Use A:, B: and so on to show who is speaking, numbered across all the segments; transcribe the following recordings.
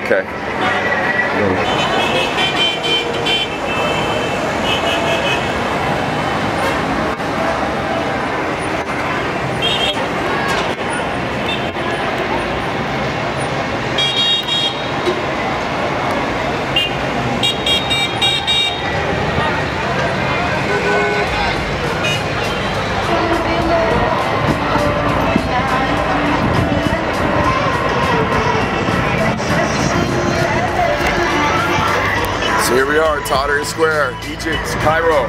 A: Okay. So here we are, Tahrir Square, Egypt, Cairo.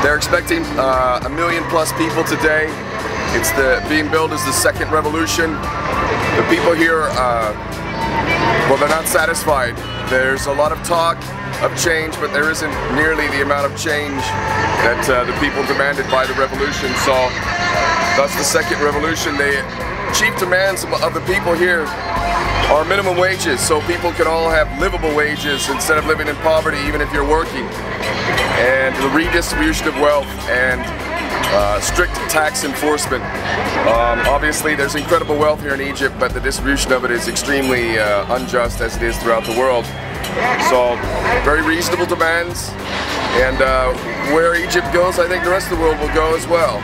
A: They're expecting 1 million+ people today. It's being billed as the second revolution. The people here, well, they're not satisfied. There's a lot of talk of change, but there isn't nearly the amount of change that the people demanded by the revolution. So that's the second revolution. The chief demands of the people here are minimum wages, so people can all have livable wages instead of living in poverty, even if you're working, and the redistribution of wealth and strict tax enforcement. Obviously there's incredible wealth here in Egypt, but the distribution of it is extremely unjust, as it is throughout the world. So very reasonable demands, and where Egypt goes, I think the rest of the world will go as well.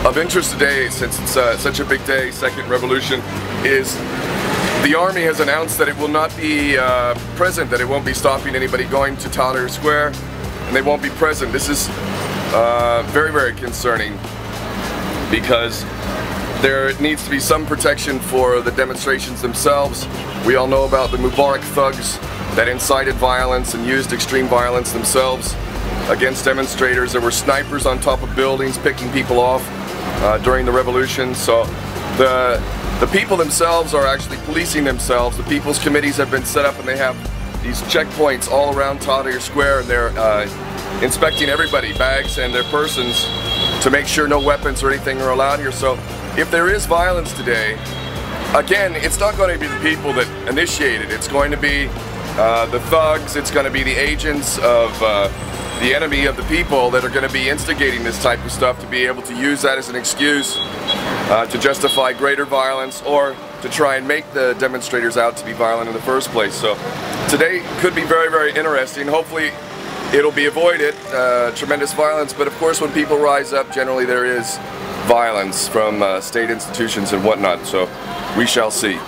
A: Of interest today, since it's such a big day, second revolution, is the army has announced that it will not be present, that it won't be stopping anybody going to Tahrir Square, and they won't be present. This is very, very concerning, because there needs to be some protection for the demonstrations themselves. We all know about the Mubarak thugs that incited violence and used extreme violence themselves against demonstrators. There were snipers on top of buildings picking people off during the revolution. So the people themselves are actually policing themselves. The people's committees have been set up, and they have these checkpoints all around Tahrir Square, and they're inspecting everybody, bags and their persons, to make sure no weapons or anything are allowed here. So if there is violence today, again, it's not going to be the people that initiate it. It's going to be the thugs, it's going to be the agents of the enemy of the people that are going to be instigating this type of stuff, to be able to use that as an excuse to justify greater violence, or to try and make the demonstrators out to be violent in the first place. So today could be very, very interesting. Hopefully it'll be avoided, tremendous violence, but of course when people rise up, generally there is violence from state institutions and whatnot, so we shall see.